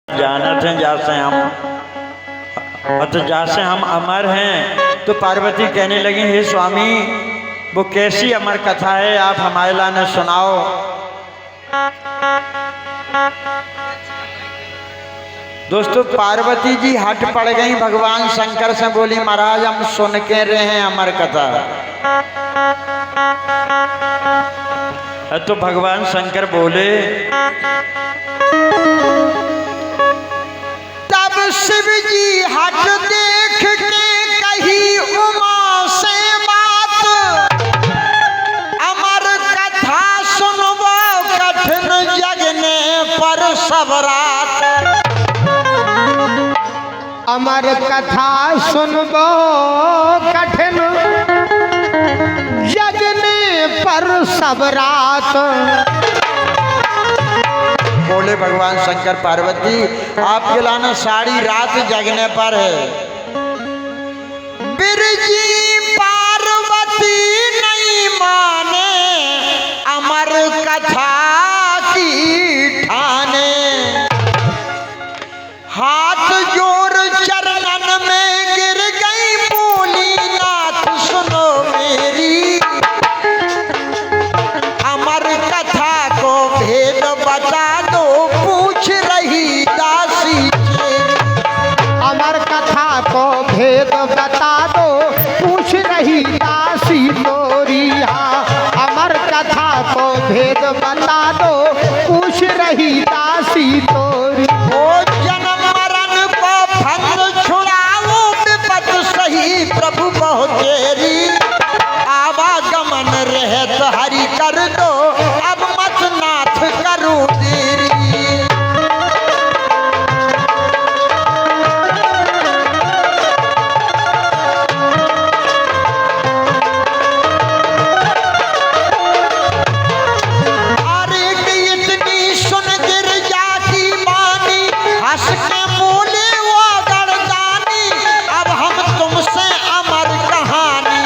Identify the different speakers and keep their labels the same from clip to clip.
Speaker 1: जानत हैं जैसे हम तो जैसे हम अमर हैं। तो पार्वती कहने लगी, हे स्वामी वो कैसी अमर कथा है, आप हमारे लाने सुनाओ। दोस्तों पार्वती जी हट पड़ गई भगवान शंकर से, बोली महाराज हम सुन के रहे हैं अमर कथा। तो भगवान शंकर बोले,
Speaker 2: तब शिव जी हट देख के कही उमा से बात, अमर कथा सुनबो कठिन जगने पर सब रात। अमर कथा सुनबो कठिन जगने पर सब रात।
Speaker 1: बोले भगवान शंकर पार्वती आपके लाना सारी रात जगने पर है।
Speaker 2: बिरजी पार्वती नहीं माने अमर कथा की ठाने, हाथ जोड़ चरणन में गिर गई बोली नाथ सुनो मेरी, अमर कथा को भेद बता दो पूछ रही दासी चेरी। अमर कथा को भेद बता दो पूछ रही दासी तोरी। हाँ अमर कथा को भेद बता दो पूछ रही दासी तोरी। ओ जन्म मरण को फंद छुड़ाओ विपत सही प्रभु बहुतेरी, आवागमन रहत हरि कर दो अब मत नाथ करू देरी। अरे कि इतनी सुन गिर जाती बानी, हंस के बोले वो गर्दानी, अब हम तुमसे अमर कहानी।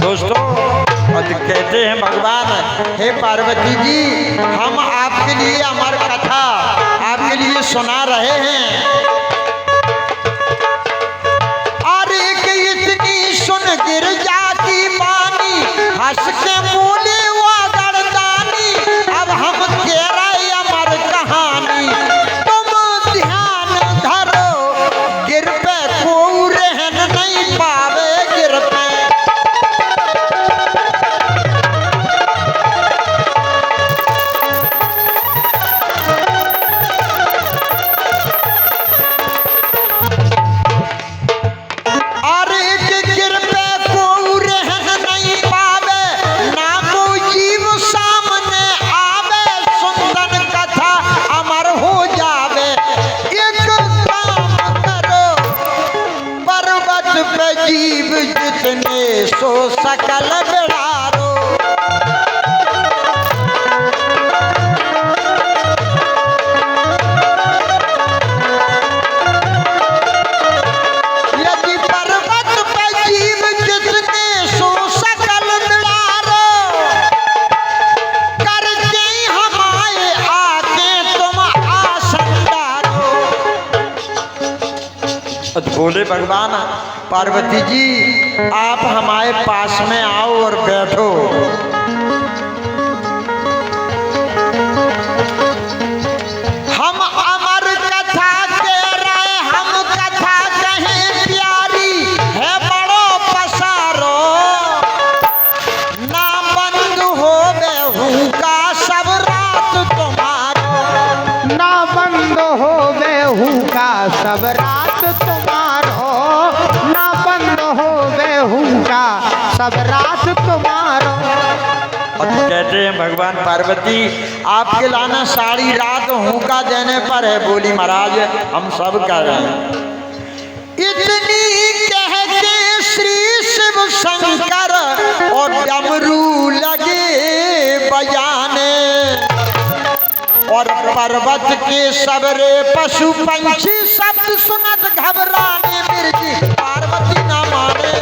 Speaker 1: दोस्तों कहते हैं भगवान, हे पार्वती जी हम आपके लिए अमर कथा आपके लिए सुना रहे हैं।
Speaker 2: अरे कि इतनी सुन गिर जाती बानी, हंस के बोले वो गर्दानी, अब हम कह रहे अमर कहानी। तुम ध्यान धरो गिर पे को रहन नहीं पावे गिर पे। अरे कि गिर पे को रहन नहीं पावे, ना को जीव सामने आवे, सुंदर कथा अमर हो जावे। एक काम करो पर्वत पे जीव जितने सो सकल बिड़ारो। यदि पर्वत पे जीव जितने सो सकल बिड़ारो, करके हमारे आके तुम आसन डारो।
Speaker 1: तो बोले भगवान पार्वती जी आप हमारे पास में आओ और बैठो।
Speaker 2: हम अमर कथा कह रहे, हम कथा कहें प्यारी है बड़ो पसारो, ना बंद हो बेहू का सब रात तुम्हारो। ना बंद हो बेहू का सब रात तुम्हारो, ना बंद हो बेहू का सब रात तुम्हारो।
Speaker 1: और कहते हैं भगवान पार्वती आपके लाना सारी रात हुक्का देने पर है। बोली महाराज हम सब कर रहे हैं।
Speaker 2: इतनी कह के श्री शिव शंकर और डमरू लगे बजाने, और पर्वत के सबरे पशु पंछी शब्द सुनत घबराने, बिरजी पार्वती न माने।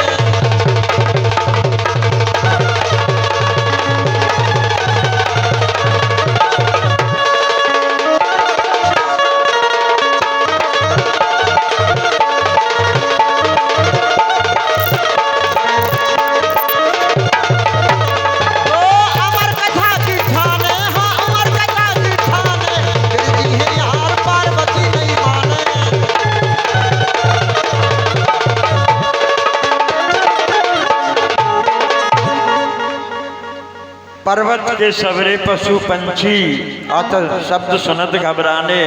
Speaker 1: के सबरे पशु पंछी अत शब्द सुनत घबराने।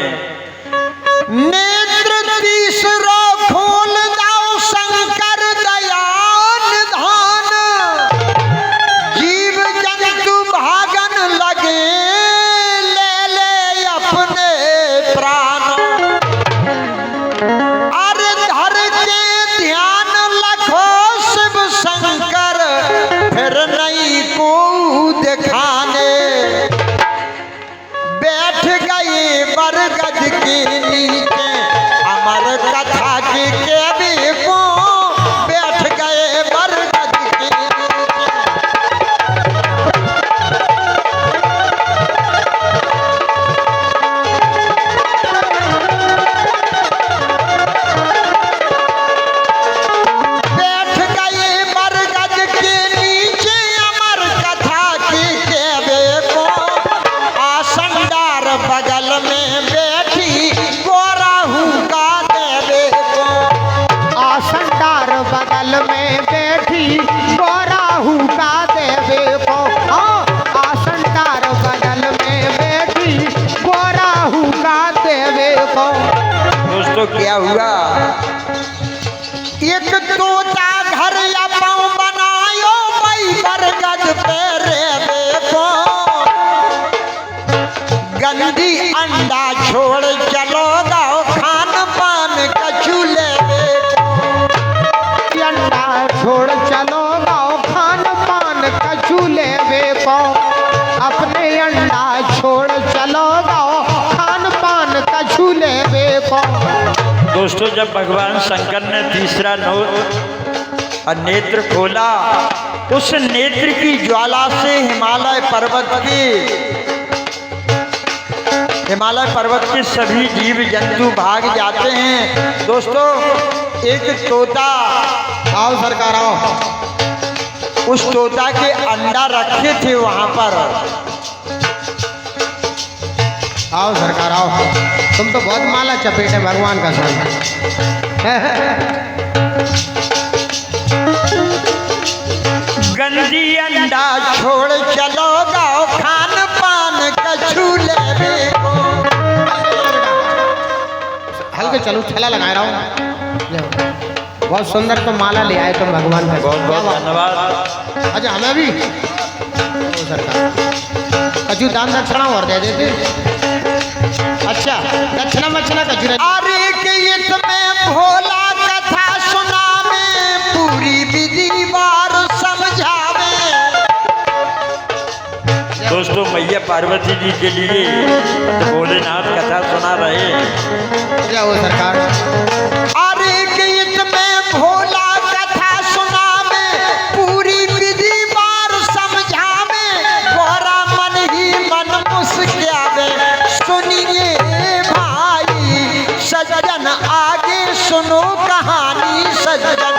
Speaker 2: नेत्र तीसरा खोल दाओ शंकर दयान धान, जीव जंतु भागन लगे ले ले अपने प्राण। अरे धर के ध्यान लखो शिव शंकर, फिर नहीं को दिखाने। बैठ गए बरगद के नीचे अमर कथा के केबी को, बैठ गए बरगद के नीचे। बैठ गए बरगद के नीचे अमर कथा के केबी को, आसनदार बगल में बैठी गोराहू का देवे को। आसनदार बगल में बैठी गोराहू का देवे को। आसनदार बगल में बैठी गोराहू का देवे को।
Speaker 1: दोस्तों क्या हुआ?
Speaker 2: एक तोता घर या पाँव बनायो मई बरगद पे रेवे को। गंदी अंडा छोड़ चलो गाओ खान पान कछु लेवे को। अंडा छोड़ चलो गाओ खान पान कछु लेवे को। अपने अंडा छोड़ चलो गाओ खान पान कछु लेवे को।
Speaker 1: दोस्तों जब भगवान शंकर ने तीसरा नेत्र खोला, उस नेत्र की ज्वाला से हिमालय पर्वत के सभी जीव जंतु भाग जाते हैं। दोस्तों एक तोता,
Speaker 2: आओ सरकार आओ,
Speaker 1: उस तोता के अंडा रखे थे वहां पर।
Speaker 2: आओ सरकार आओ, तुम तो बहुत माला चपेटे भगवान का संग।
Speaker 1: गंदी अंडा
Speaker 2: छोड़ चलो गाओ खान पान कछु लेवे को। हल्के चलो, छला लगाए रहो। बहुत सुंदर तो माला ले आए तुम भगवान का।
Speaker 1: बहुत बहुत धन्यवाद।
Speaker 2: अच्छा हमें भी ओ सरकार कछु दान दक्षिणा और दे देते। अच्छा दक्षिणा मक्षिणा कछु। अरे के इसमें भोला कथा सुना में पूरी विधि वार समझावे।
Speaker 1: दोस्तों मैया पार्वती जी के लिए भोलेनाथ कथा सुना रहे।
Speaker 2: क्या हो सरकार? अरे के इसमें भोला कथा सुना में पूरी विधि वार समझावे। गोरा मन ही मन मुस्कावे। सुनिए भाई सज्जन आगे सुनो कहानी सज्जन।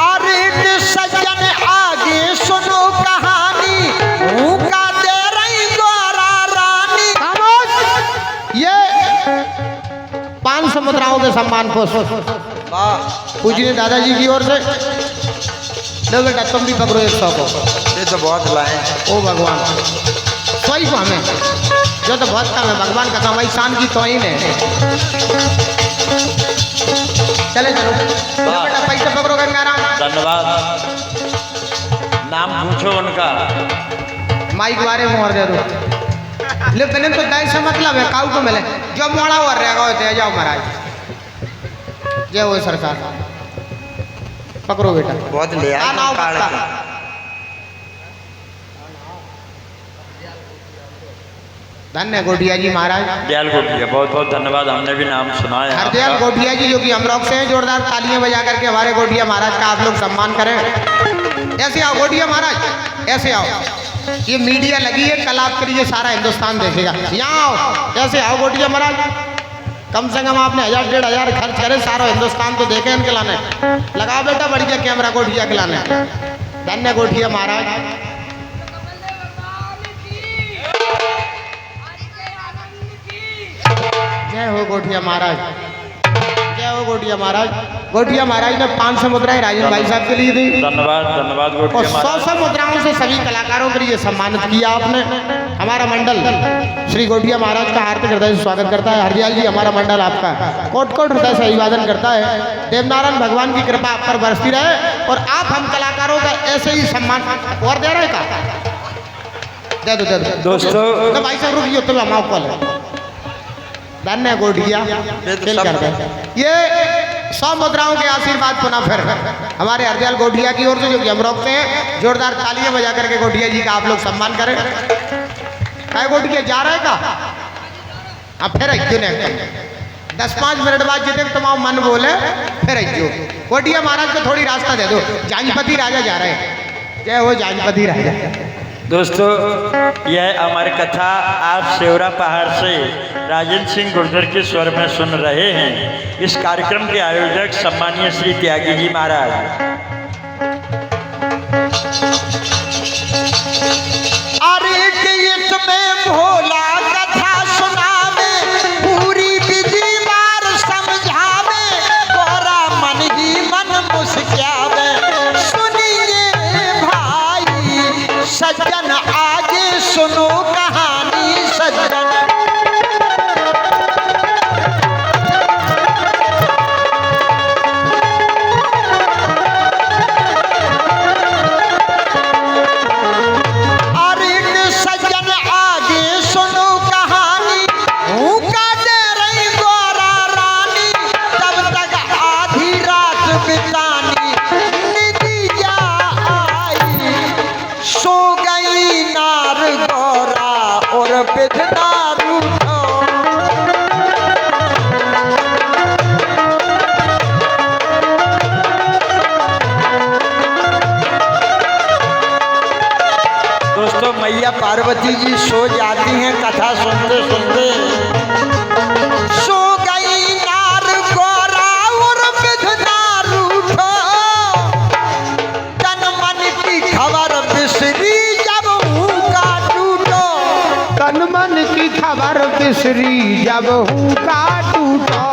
Speaker 2: अरे सज्जन आगे सुनो कहानी, का दे रही गोरा रानी। ये 500 मुद्राओं के सम्मान पुष्प पूजनीय दादाजी की ओर से। लो बेटा तुम भी पकड़ो 100 को।
Speaker 1: ये तो बहुत लाए।
Speaker 2: ओ भगवान सोई को हमें जो तो बहुत कम है। भगवान का काम शान की तो ही ने। चले चलो लो बेटा पैसे पकड़ो गंगाराम।
Speaker 1: धन्यवाद। नाम पूछो उनका।
Speaker 2: माइक बारे में और दे दो। ले पहले तो दाई से मतलब है काऊ को मिले जो मोड़ा और रहेगा होते जाओ महाराज। जय हो सरकार। पकड़ो बेटा।
Speaker 1: बहुत ले आए
Speaker 2: नाव
Speaker 1: काढ़
Speaker 2: पकड़ा।
Speaker 1: के।
Speaker 2: धन्य गोटिया जी महाराज।
Speaker 1: दयाल गोटिया बहुत बहुत धन्यवाद। हमने भी नाम सुना है
Speaker 2: हरदयाल
Speaker 1: आपका।
Speaker 2: गोटिया जी जो कि हम लोग से हैं। जोरदार तालियां बजा करके हमारे गोटिया महाराज का आप लोग सम्मान करें। ऐसे आओ गोटिया महाराज, ऐसे आओ। ये मीडिया लगी है, कल आप करिए सारा हिंदुस्तान देखेगा। यहाँ आओ, ऐसे आओ गोटिया महाराज। कम से कम आपने 1000-1500 खर्च करे, सारा हिंदुस्तान तो देखे इनके लाने। लगाओ बेटा बढ़िया कैमरा गोटिया के लाने। धन्य गोटिया महाराज। जय हो गोठिया महाराज, जय हो गोठिया महाराज। गोठिया महाराज ने 500 मुद्राएं राजन भाई साहब के लिए दी।
Speaker 1: धन्यवाद धन्यवाद
Speaker 2: और
Speaker 1: गोठिया
Speaker 2: 100 मुद्राओं से सभी कलाकारों के लिए सम्मानित किया आपने। हमारा मंडल श्री गोठिया महाराज का हार्दिक हृदय से स्वागत करता है। हरदयाल जी हमारा मंडल आपका कोट कोट हृदय से अभिवादन करता है। देवनारायण भगवान की कृपा आप पर बरसती रहे और आप हम कलाकारों का ऐसे ही सम्मान और दे रहे का दे दो
Speaker 1: दोस्तों।
Speaker 2: तो भाई साहब रुकिए तो हम कॉल धन्य गोठिया कर दे। ये 100 मुद्राओं के आशीर्वाद पुनः फिर हमारे हरदयाल गोठिया की ओर से जो कि हम रोकते हैं, जोरदार तालियां बजा करके गोठिया जी का आप लोग सम्मान करें। क्या गोठिया जा रहे का? अब फिर 10-5 मिनट बाद जितने तमाम मन बोले फिर गोठिया महाराज को थोड़ी रास्ता दे दो। जांजपति राजा जा रहे हैं। जय हो जांजपति राजा।
Speaker 1: दोस्तों, यह अमर कथा आप सेवरा पहाड़ से राजेंद्र सिंह गुर्जर के स्वर में सुन रहे हैं। इस कार्यक्रम के आयोजक सम्मानीय श्री त्यागी जी महाराज।
Speaker 2: अरे के इसमें भोला कथा सुनावे, पूरी विधि बार समझावे, गोरा मन ही मन मुस्कावे। सुनिए भाई सज्जन आगे सुनो कहानी सज्जन।
Speaker 1: दोस्तों, मैया पार्वती जी सो जाती हैं कथा सुनते सुनते।
Speaker 2: सो गई नार गोरा और विधना रूठो, तन मन की खबर बिसरी जब हुक्का टूटो। तन मन की खबर बिसरी जब हुक्का टूटो,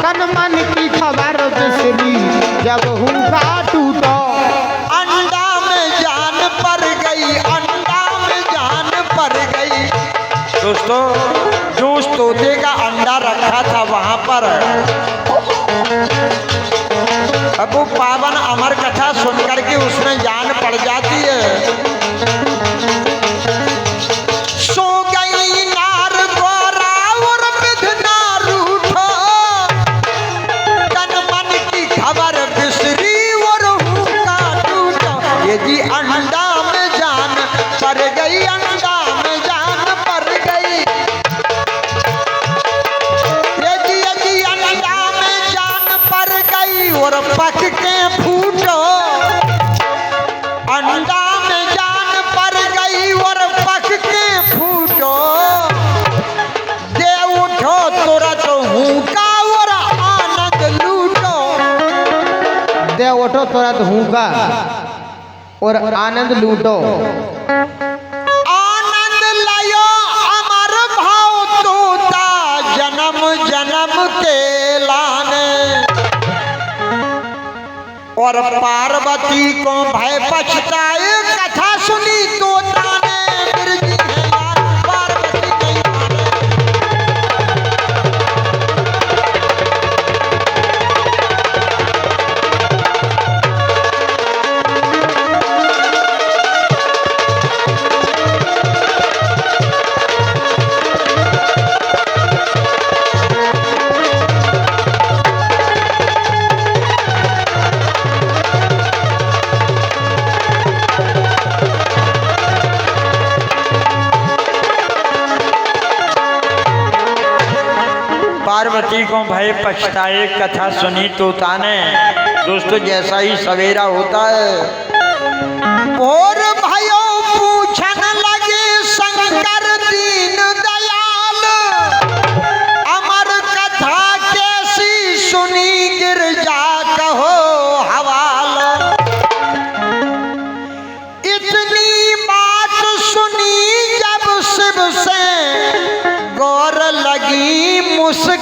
Speaker 2: तन मन की खबर बिसरी जब हुक्का टूटो। अंडा में जान पर गई, अंडा में जान पर गई।
Speaker 1: दोस्तों, जो उस तोते का अंडा रखा था वहां पर अब वो पावन अमर कथा सुनकर के उसमें जान पड़ जाती है।
Speaker 2: सो गई नार गोरा और विधना रूठो, तन मन की खबर बिसरी और हुक्का टूटो।
Speaker 1: ये जी
Speaker 2: अंडा में जान पर गई, अंडा में जान पर गई। ये जी अंडा में जान पर गई और पक के फूटो। अंडा में जान पर गई और पक के फूटो। दे उठो तुरंत हुक्का और आनंद लूटो। दे उठो तुरंत हुक्का और आनंद लूटो। आनंद लायो अमर भाव तोता, जन्म जन्म के लाने। और पार्वती को भय पछताए, कथा सुनी तोता ने। बिरजी है यार पार्वती नहीं माने।
Speaker 1: पार्वती को भय पछताए, कथा सुनी तोता ने। दोस्तों, जैसा ही सवेरा होता है
Speaker 2: और भयो पूछन लगे शंकर दीन दयाल, अमर कथा कैसी सुनी गिरजा कहो हवाल। इतनी बात सुनी जब शिव से गौर लगी मुस्कान।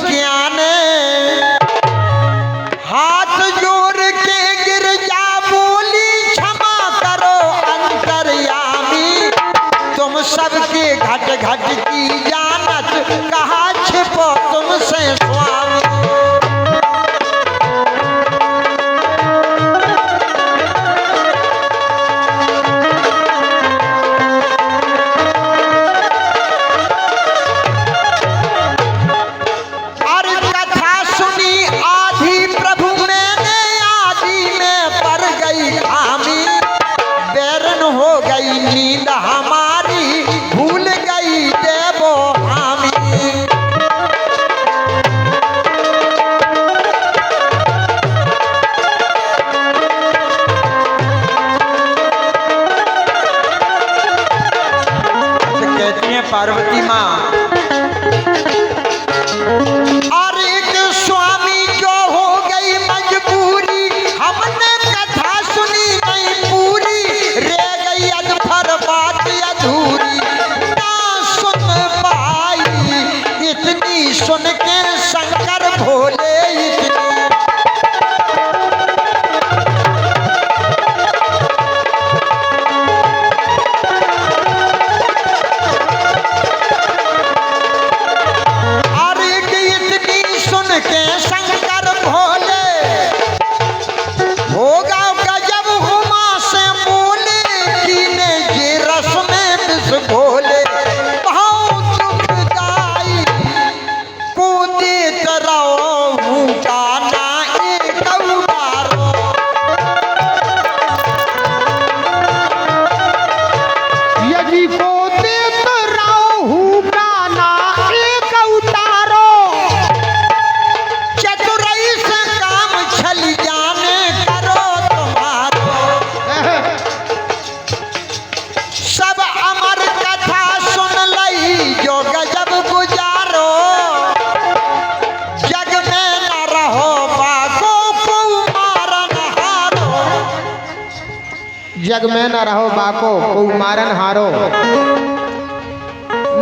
Speaker 2: जग में न रहो बाको को मारन हारो।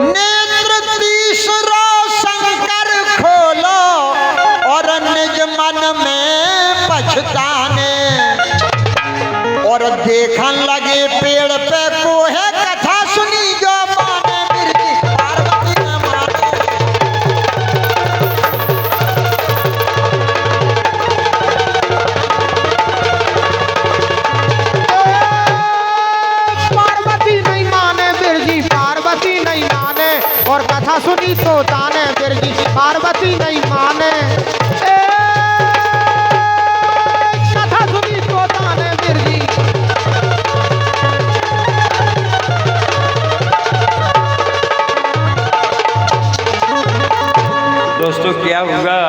Speaker 2: नेत्र तीसरा शंकर खोलो और निज मन में पछताने, और देखन लगे पेड़ पे कोहे कथा सुनी जो माने बिरजी पार्वती न माने। पार्वती नहीं माने बिरजी पार्वती नहीं माने, और कथा सुनी तो ताने बिरजी पार्वती नहीं माने। कथा सुनी तो ताने बिरजी।
Speaker 1: दोस्तों क्या हुआ,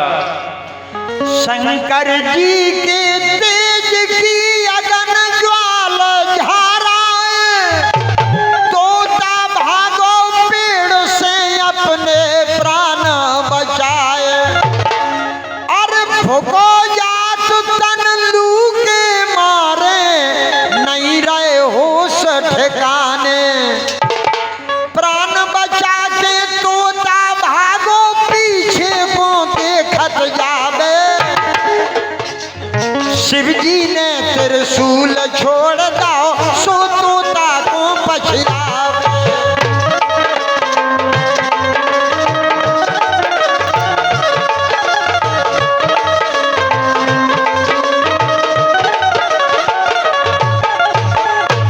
Speaker 1: शंकर जी के तेज की अगन ज्वाल झाराए, तोता भागो पेड़ से अपने प्राण बचाए। अरे भुको जात तन लू के मारे, नहीं रहे होश ठिकाने। प्राण बचा के तोता भागो पीछे को देखत जावे, शिव जी ने त्रिशूल छोड़ दाओ सो तोता को पछतावे।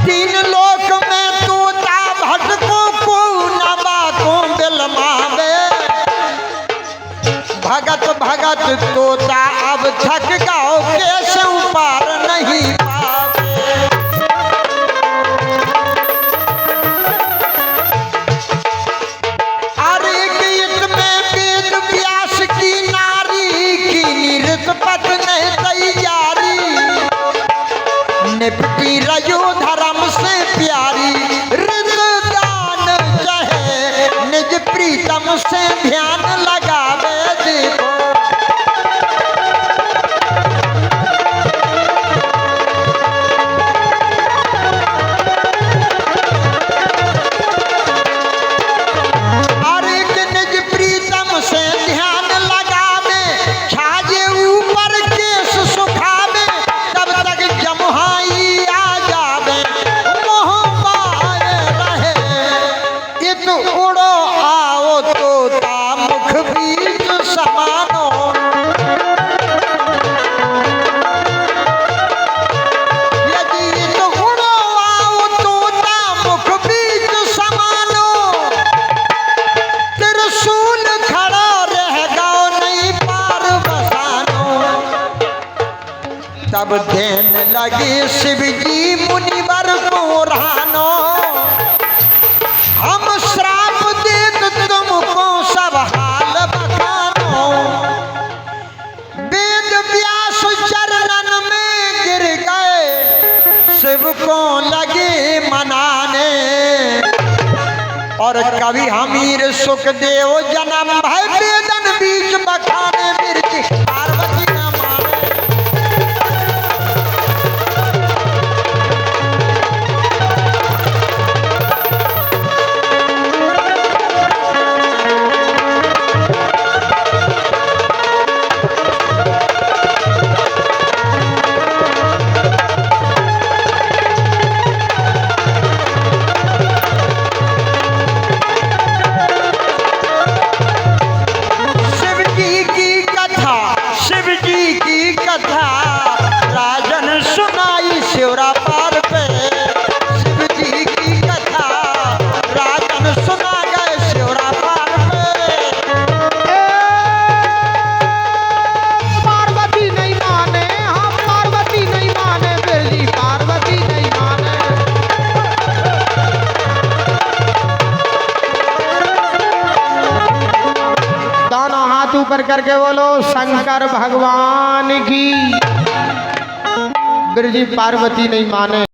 Speaker 1: तीन लोक में तोता भटको को नबा को बिलमावे, भगत भगत तोता अब थक गाओ कैसे पार नहीं पावे। अरे गीत में वेद व्यास की नारी की नृत पद ने तैयारी, निपटी रजो धर्म से प्यारी। हृदय चाहे निज प्रीतम से ध्यान लगावे देखो। अरे कि निज प्रीतम से ध्यान लगावे, छाजे ऊपर केस सुखावे, तब तक जमुहाई आ जावे। मोह माए रहे इत उड़ो आओ तोता मुख बीच समानो। यदि इत उड़ो आओ तोता मुख बीच समानो, त्रिशूल खड़ा रह गाओ नहीं पार बसानो। तब ध्यान लगे शिव जी मुनिवर को रानो, हम श्राप देत तुमको सब हाल बखानो। वेद व्यास चरणन में गिर गए, शिव को लगे मनाने, और कवि हमीर सुखदेव जन्म भय वेदन बीच बखाने। बिरजी पार्वती न माने। शिव जी की कथा, शिव जी की कथा राजन सुनाई शिवरा पार पे। शिव जी की कथा राजन सुना गए शिवरा पार पे। पार्वती नहीं माने, हाँ पार्वती नहीं माने बिरजी पार्वती नहीं माने। दोनों हाथ ऊपर करके बोलो शंकर भगवान की। बिरजी पार्वती नहीं माने।